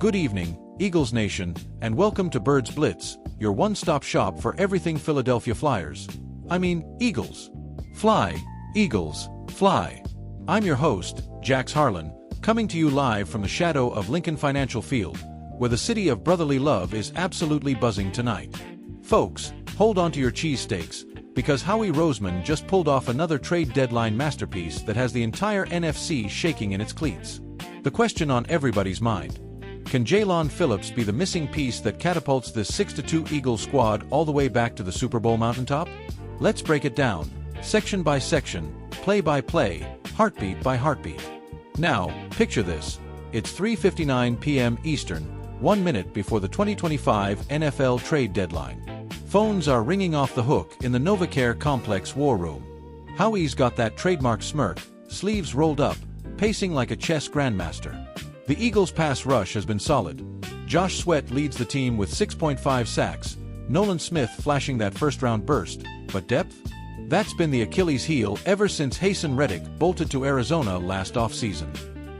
Good evening, Eagles Nation, and welcome to Birds Blitz, your one-stop shop for everything Philadelphia Flyers. I mean, Eagles. Fly, Eagles, fly. I'm your host, Jax Harlan, coming to you live from the shadow of Lincoln Financial Field, where the city of brotherly love is absolutely buzzing tonight. Folks, hold on to your cheesesteaks, because Howie Roseman just pulled off another trade deadline masterpiece that has the entire NFC shaking in its cleats. The question on everybody's mind: can Jaelan Phillips be the missing piece that catapults this 6-2 Eagles squad all the way back to the Super Bowl mountaintop? Let's break it down, section by section, play by play, heartbeat by heartbeat. Now, picture this. It's 3:59 p.m. Eastern, 1 minute before the 2025 NFL trade deadline. Phones are ringing off the hook in the NovaCare Complex war room. Howie's got that trademark smirk, sleeves rolled up, pacing like a chess grandmaster. The Eagles' pass rush has been solid. Josh Sweat leads the team with 6.5 sacks, Nolan Smith flashing that first-round burst, but depth? That's been the Achilles heel ever since Haason Reddick bolted to Arizona last offseason.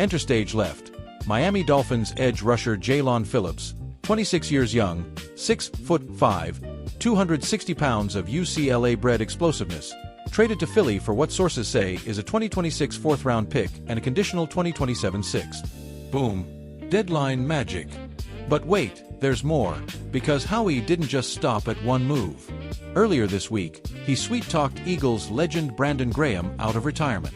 Enter stage left. Miami Dolphins edge rusher Jaelan Phillips, 26 years young, 6'5", 260 pounds of UCLA-bred explosiveness, traded to Philly for what sources say is a 2026 fourth-round pick and a conditional 2027 sixth. Boom. Deadline magic. But wait, there's more, because Howie didn't just stop at one move. Earlier this week, he sweet-talked Eagles legend Brandon Graham out of retirement.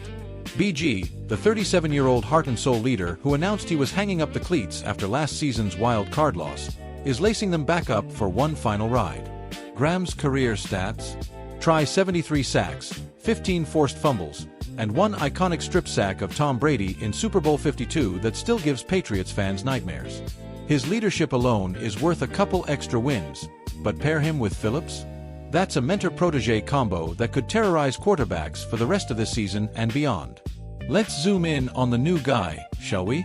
BG, the 37-year-old heart and soul leader who announced he was hanging up the cleats after last season's wild card loss, is lacing them back up for one final ride. Graham's career stats? Try 73 sacks, 15 forced fumbles, and one iconic strip sack of Tom Brady in Super Bowl 52 that still gives Patriots fans nightmares. His leadership alone is worth a couple extra wins, but pair him with Phillips? That's a mentor-protege combo that could terrorize quarterbacks for the rest of this season and beyond. Let's zoom in on the new guy, shall we?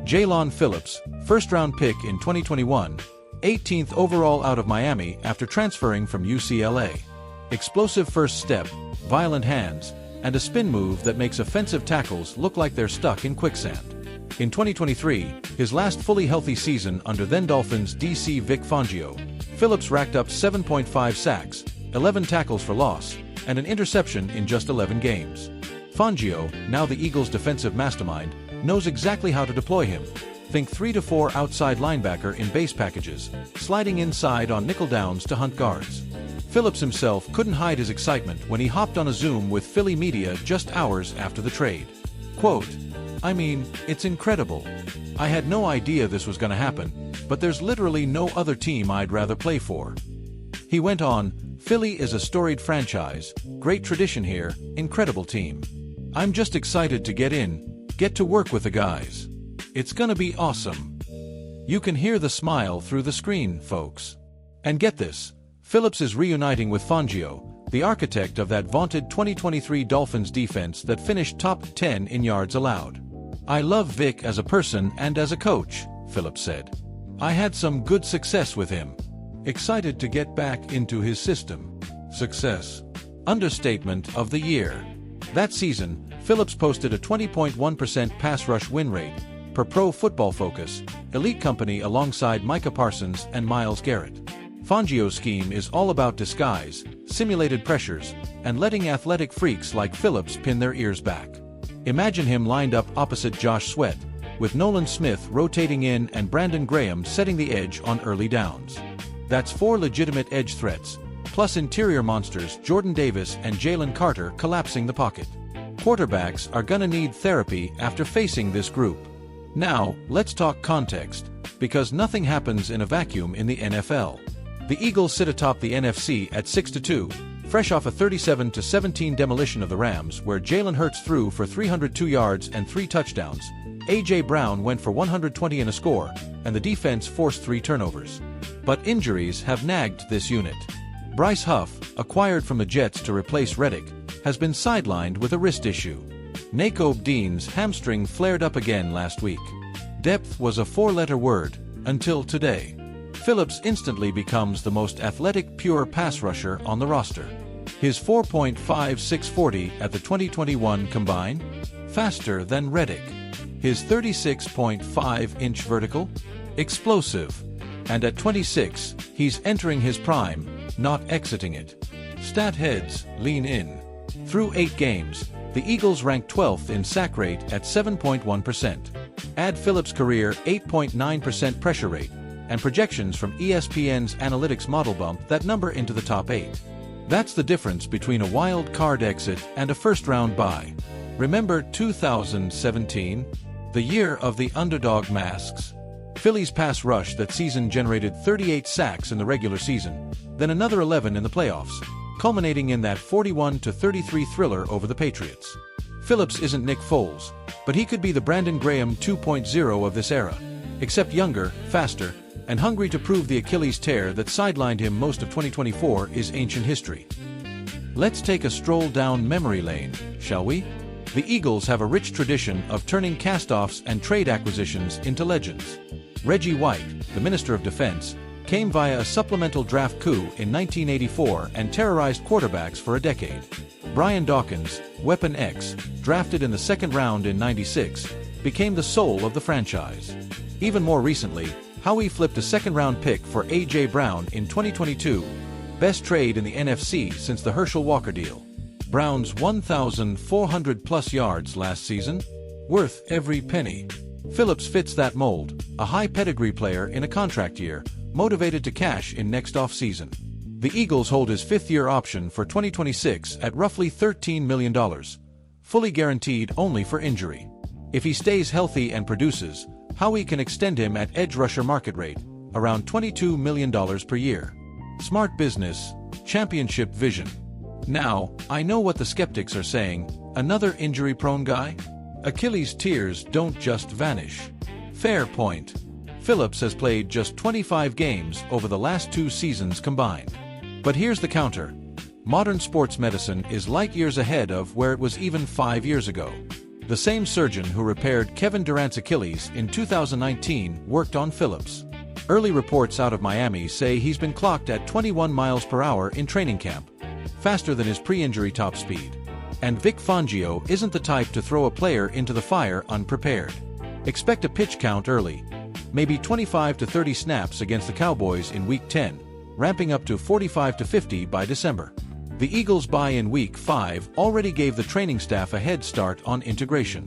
Jaelan Phillips, first-round pick in 2021, 18th overall out of Miami after transferring from UCLA. Explosive first step, violent hands, and a spin move that makes offensive tackles look like they're stuck in quicksand. In 2023, his last fully healthy season under then-Dolphins DC Vic Fangio, Phillips racked up 7.5 sacks, 11 tackles for loss, and an interception in just 11 games. Fangio, now the Eagles' defensive mastermind, knows exactly how to deploy him. Think 3 to 4 outside linebacker in base packages, sliding inside on nickel downs to hunt guards. Phillips himself couldn't hide his excitement when he hopped on a Zoom with Philly media just hours after the trade. Quote, "I mean, it's incredible. I had no idea this was going to happen, but there's literally no other team I'd rather play for." He went on, "Philly is a storied franchise, great tradition here, incredible team. I'm just excited to get to work with the guys. It's gonna be awesome." You can hear the smile through the screen, folks. And get this. Phillips is reuniting with Fangio, the architect of that vaunted 2023 Dolphins defense that finished top 10 in yards allowed. "I love Vic as a person and as a coach," Phillips said. "I had some good success with him. Excited to get back into his system." Success. Understatement of the year. That season, Phillips posted a 20.1% pass rush win rate, per Pro Football Focus, elite company alongside Micah Parsons and Myles Garrett. Fangio's scheme is all about disguise, simulated pressures, and letting athletic freaks like Phillips pin their ears back. Imagine him lined up opposite Josh Sweat, with Nolan Smith rotating in and Brandon Graham setting the edge on early downs. That's 4 legitimate edge threats, plus interior monsters Jordan Davis and Jalen Carter collapsing the pocket. Quarterbacks are gonna need therapy after facing this group. Now, let's talk context, because nothing happens in a vacuum in the NFL. The Eagles sit atop the NFC at 6-2, fresh off a 37-17 demolition of the Rams where Jalen Hurts threw for 302 yards and 3 touchdowns, A.J. Brown went for 120 and a score, and the defense forced 3 turnovers. But injuries have nagged this unit. Bryce Huff, acquired from the Jets to replace Reddick, has been sidelined with a wrist issue. Nakobe Dean's hamstring flared up again last week. Depth was a 4-letter word, until today. Phillips instantly becomes the most athletic pure pass rusher on the roster. His 4.56 40 at the 2021 Combine? Faster than Reddick. His 36.5-inch vertical? explosive. And at 26, he's entering his prime, not exiting it. Stat heads, lean in. Through 8 games, the Eagles rank 12th in sack rate at 7.1%. Add Phillips' career 8.9% pressure rate, and projections from ESPN's analytics model bump that number into the top 8. That's the difference between a wild card exit and a first-round bye. Remember 2017? The year of the underdog masks? Philly's pass rush that season generated 38 sacks in the regular season, then another 11 in the playoffs, culminating in that 41-33 thriller over the Patriots. Phillips isn't Nick Foles, but he could be the Brandon Graham 2.0 of this era, except younger, faster, and hungry to prove the Achilles tear that sidelined him most of 2024 is ancient history. Let's take a stroll down memory lane, shall we? The Eagles have a rich tradition of turning cast-offs and trade acquisitions into legends. Reggie White, the Minister of Defense, came via a supplemental draft coup in 1984 and terrorized quarterbacks for a decade. Brian Dawkins, Weapon X, drafted in the second round in '96, became the soul of the franchise. Even more recently, Howie flipped a second-round pick for A.J. Brown in 2022, best trade in the NFC since the Herschel Walker deal. Brown's 1,400-plus yards last season? Worth every penny. Phillips fits that mold, a high-pedigree player in a contract year, motivated to cash in next offseason. The Eagles hold his fifth-year option for 2026 at roughly $13 million, fully guaranteed only for injury. If he stays healthy and produces, Howie can extend him at edge rusher market rate, around $22 million per year. Smart business, championship vision. Now, I know what the skeptics are saying, another injury-prone guy? Achilles tears don't just vanish. Fair point. Phillips has played just 25 games over the last 2 seasons combined. But here's the counter. Modern sports medicine is light years ahead of where it was even 5 years ago. The same surgeon who repaired Kevin Durant's Achilles in 2019 worked on Phillips. Early reports out of Miami say he's been clocked at 21 miles per hour in training camp, faster than his pre-injury top speed. And Vic Fangio isn't the type to throw a player into the fire unprepared. Expect a pitch count early, maybe 25 to 30 snaps against the Cowboys in Week 10, ramping up to 45 to 50 by December. The Eagles' bye in Week 5 already gave the training staff a head start on integration.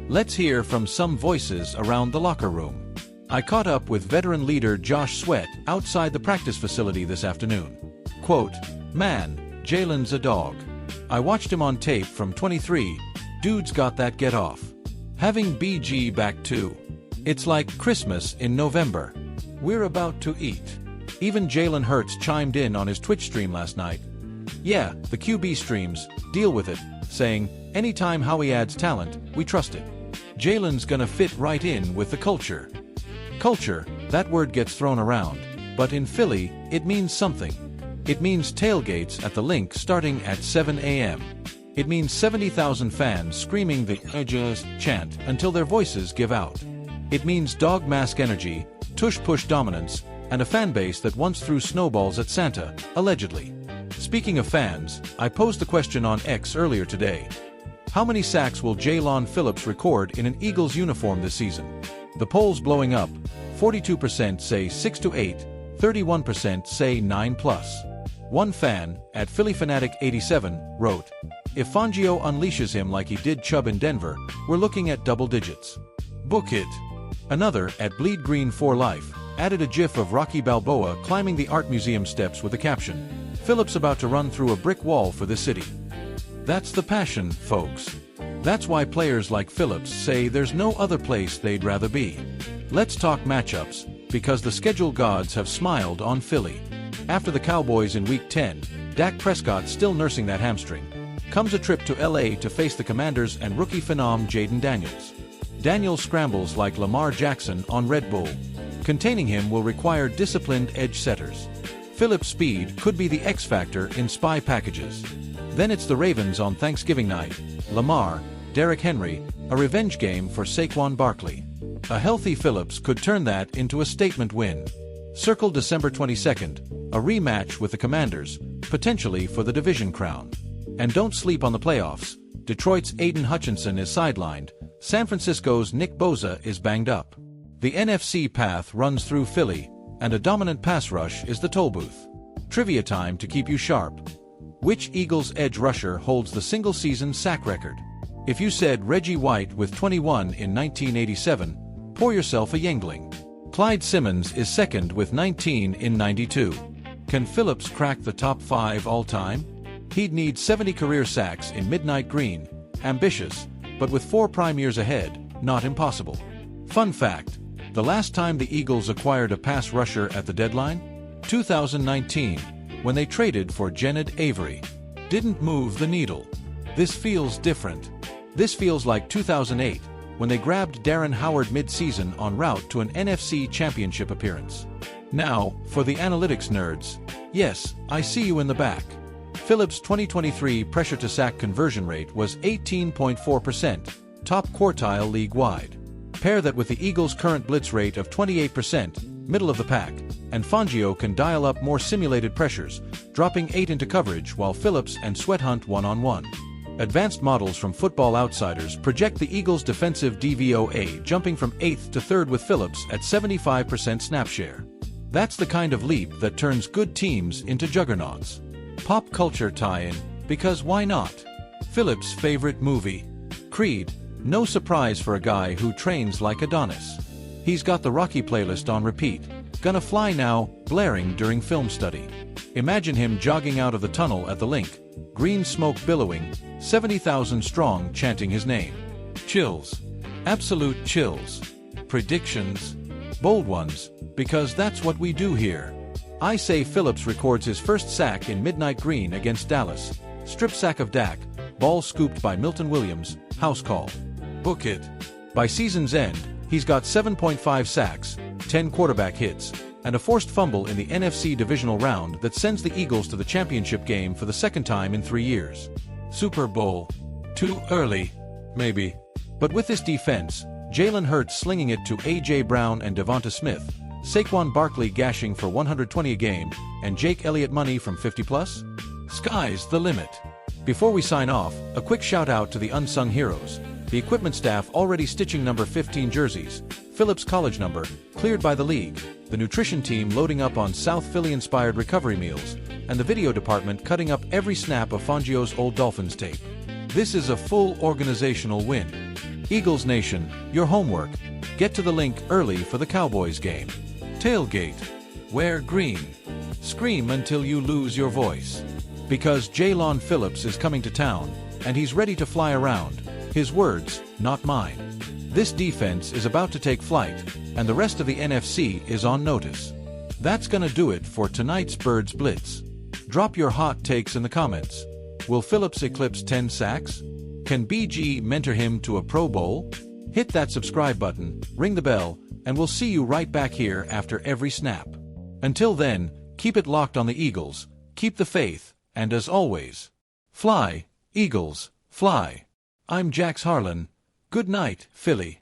Let's hear from some voices around the locker room. I caught up with veteran leader Josh Sweat outside the practice facility this afternoon. Quote, "Man, Jalen's a dog. I watched him on tape from 23, dude's got that get off. Having BG back too. It's like Christmas in November. We're about to eat." Even Jalen Hurts chimed in on his Twitch stream last night. "Yeah, the QB streams, deal with it," saying, "Anytime Howie adds talent, we trust it. Jalen's gonna fit right in with the culture." Culture, that word gets thrown around, but in Philly, it means something. It means tailgates at the Link starting at 7 a.m. It means 70,000 fans screaming the "just" chant until their voices give out. It means dog mask energy, tush-push dominance, and a fan base that once threw snowballs at Santa, allegedly. Speaking of fans, I posed the question on X earlier today. How many sacks will Jaelan Phillips record in an Eagles uniform this season? The poll's blowing up. 42% say 6 to 8, 31% say 9+. One fan, at PhillyFanatic87, wrote, "If Fangio unleashes him like he did Chubb in Denver, we're looking at double digits. Book it." Another, at Bleed Green for Life, added a gif of Rocky Balboa climbing the art museum steps with the caption, "Phillips about to run through a brick wall for this city." That's the passion, folks. That's why players like Phillips say there's no other place they'd rather be. Let's talk matchups, because the schedule gods have smiled on Philly. After the Cowboys in Week 10, Dak Prescott still nursing that hamstring, comes a trip to LA to face the Commanders and rookie phenom Jaden Daniels. Daniels scrambles like Lamar Jackson on Red Bull. Containing him will require disciplined edge setters. Phillips' speed could be the X factor in spy packages. Then it's the Ravens on Thanksgiving night. Lamar, Derrick Henry, a revenge game for Saquon Barkley. A healthy Phillips could turn that into a statement win. Circle December 22nd, a rematch with the Commanders, potentially for the division crown. And don't sleep on the playoffs. Detroit's Aiden Hutchinson is sidelined. San Francisco's Nick Bosa is banged up. The NFC path runs through Philly, and a dominant pass rush is the toll booth. Trivia time to keep you sharp. Which Eagles edge rusher holds the single-season sack record? If you said Reggie White with 21 in 1987, pour yourself a Yangling. Clyde Simmons is second with 19 in 92. Can Phillips crack the top 5 all-time? He'd need 70 career sacks in Midnight Green. Ambitious, but with 4 prime years ahead, not impossible. Fun fact, the last time the Eagles acquired a pass rusher at the deadline? 2019, when they traded for Janet Avery. Didn't move the needle. This feels different. This feels like 2008, when they grabbed Darren Howard mid-season en route to an NFC Championship appearance. Now, for the analytics nerds. Yes, I see you in the back. Phillips' 2023 pressure-to-sack conversion rate was 18.4%, top quartile league-wide. Pair that with the Eagles' current blitz rate of 28%, middle of the pack, and Fangio can dial up more simulated pressures, dropping 8 into coverage while Phillips and Sweat hunt one-on-one. Advanced models from Football Outsiders project the Eagles' defensive DVOA jumping from 8th to 3rd with Phillips at 75% snap share. That's the kind of leap that turns good teams into juggernauts. Pop culture tie-in, because why not? Phillips' favorite movie? Creed, no surprise for a guy who trains like Adonis. He's got the Rocky playlist on repeat, Gonna Fly Now, blaring during film study. Imagine him jogging out of the tunnel at the link, green smoke billowing, 70,000 strong chanting his name. Chills. Absolute chills. Predictions? Bold ones, because that's what we do here. I say Phillips records his first sack in Midnight Green against Dallas. Strip sack of Dak, ball scooped by Milton Williams, house call. Book it. By season's end, he's got 7.5 sacks, 10 quarterback hits, and a forced fumble in the NFC divisional round that sends the Eagles to the championship game for the second time in 3 years. Super Bowl. Too early. Maybe. But with this defense, Jalen Hurts slinging it to A.J. Brown and Devonta Smith, Saquon Barkley gashing for 120 a game, and Jake Elliott money from 50+? Sky's the limit. Before we sign off, a quick shout out to the unsung heroes. The equipment staff already stitching number 15 jerseys, Phillips' college number, cleared by the league, the nutrition team loading up on South Philly-inspired recovery meals, and the video department cutting up every snap of Fangio's old Dolphins tape. This is a full organizational win. Eagles Nation, your homework. Get to the link early for the Cowboys game. Tailgate. Wear green. Scream until you lose your voice. Because Jaelan Phillips is coming to town, and he's ready to fly around. His words, not mine. This defense is about to take flight, and the rest of the NFC is on notice. That's gonna do it for tonight's Birds Blitz. Drop your hot takes in the comments. Will Phillips eclipse 10 sacks? Can BG mentor him to a Pro Bowl? Hit that subscribe button, ring the bell, and we'll see you right back here after every snap. Until then, keep it locked on the Eagles, keep the faith, and as always, fly, Eagles, fly. I'm Jax Harlan. Good night, Philly.